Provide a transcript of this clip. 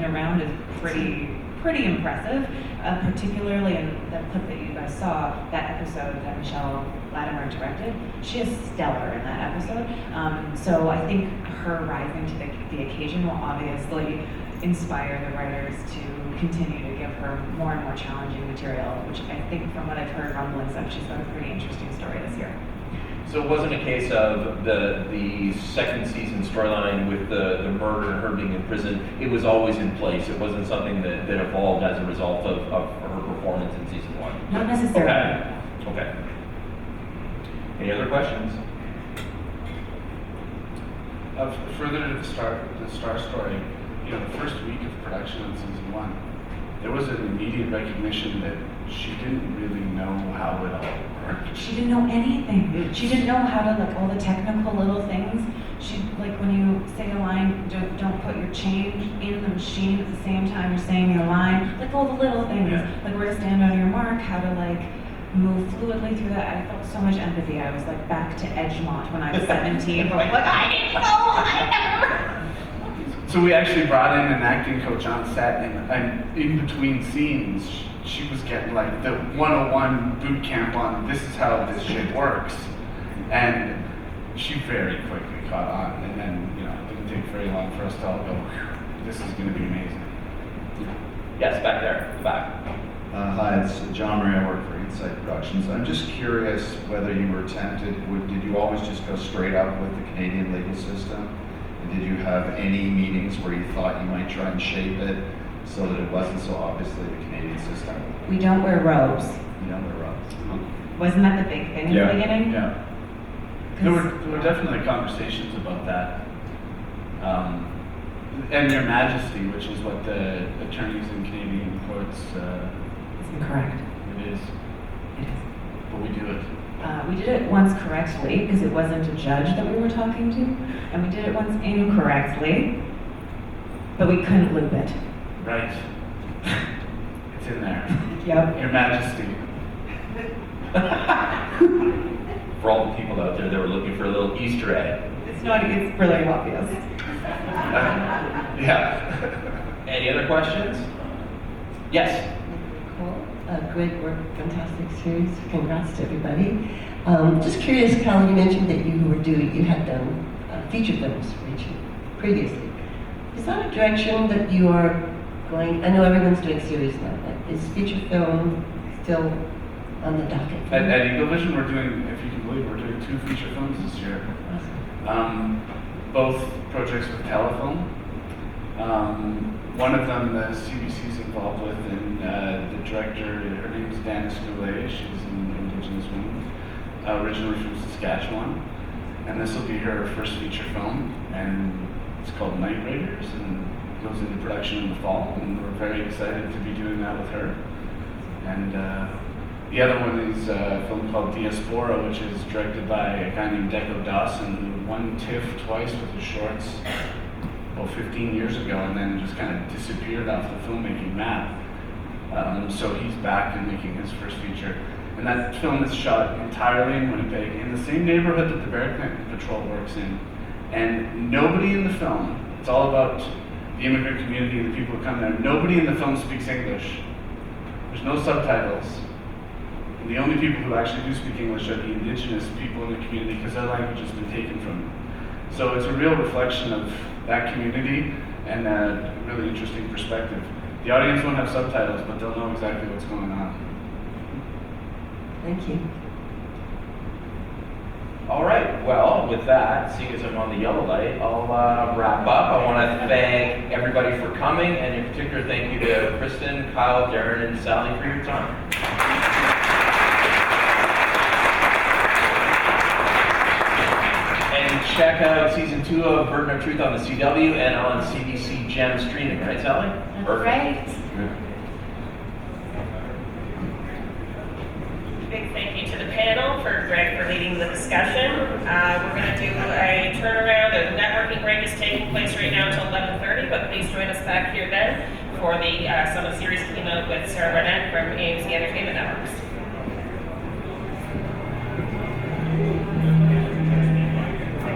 been around is pretty impressive, particularly in the clip that you guys saw, that episode that Michelle Latimer directed. She is stellar in that episode. So I think her rising to the occasion will obviously inspire the writers to continue to give her more and more challenging material, which I think from what I've heard rumblings of, she's got a pretty interesting story this year. So it wasn't a case of the second season storyline with the murder and her being in prison. It was always in place. It wasn't something that evolved as a result of her performance in season 1. Not necessarily. Okay. Any other questions? Further to the star story, the first week of production on season 1, there was an immediate recognition that she didn't really know how it all worked. She didn't know anything. She didn't know how to, like, all the technical little things. She, like, when you say a line, don't put your change in the machine at the same time you're saying your line. Like, all the little things. Yeah. Like, where to stand on your mark, how to, like, move fluidly through that. I felt so much empathy. I was, like, back to Edgemont when I was 17. Like, I didn't know, I never. So we actually brought in an acting coach on set, and in between scenes, she was getting like the 101 boot camp on this is how this shit works, and she very quickly caught on. And then it didn't take very long for us to all go, this is going to be amazing. Yes, back there, the back. Hi, it's John Murray. I work for Insight Productions. I'm just curious whether you were tempted. Did you always just go straight up with the Canadian legal system? Did you have any meetings where you thought you might try and shape it so that it wasn't so obviously the Canadian system? We don't wear robes. You don't wear robes. Wasn't that the big thing in the beginning? Yeah. There were definitely conversations about that. And Your Majesty, which is what the attorneys in Canadian courts. It's incorrect. It is. It is. But we do it. We did it once correctly because it wasn't a judge that we were talking to, and we did it once incorrectly, but we couldn't loop it. Right. It's in there. Yep. Your Majesty. For all the people out there that were looking for a little Easter egg. It's really obvious. Yeah. Any other questions? Yes. Cool. Great work, fantastic series. Congrats to everybody. Just curious, Cal, you mentioned that you had done feature films previously. Is that a direction that you are going? I know everyone's doing series now, but is feature film still on the docket? At Eagle Vision, we're doing, if you can believe, we're doing 2 feature films this year. Awesome. Both projects with Telefilm. One of them the CBC's involved with, and the director, her name is Dana Goulet. She's an Indigenous woman, originally from Saskatchewan. And this will be her first feature film, and it's called Night Raiders, and goes into production in the fall, and we're very excited to be doing that with her. And the other one is a film called Diaspora, which is directed by a guy named Deco Dawson, who won TIFF twice with his shorts 15 years ago, and then just kind of disappeared off the filmmaking map. So he's back and making his first feature. And that film is shot entirely in Winnipeg, in the same neighborhood that the Bear Connect Patrol works in. And nobody in the film, it's all about the immigrant community and the people who come there, nobody in the film speaks English. There's no subtitles. And the only people who actually do speak English are the Indigenous people in the community, because their language has been taken from them. So it's a real reflection of that community and a really interesting perspective. The audience won't have subtitles, but they'll know exactly what's going on. Thank you. All right, well, with that, seeing as I'm on the yellow light, I'll wrap up. I want to thank everybody for coming, and in particular, thank you to Kristen, Kyle, Darren, and Sally for your time. Check out season 2 of Burden of Truth on the CW and on CBC Gem streaming, right, Sally? That's right. Big thank you to the panel for Greg for leading the discussion. We're going to do a turnaround. The networking break is taking place right now until 11:30, but please join us back here then for the summer series keynote with Sarah Burnett from AMC Entertainment Networks.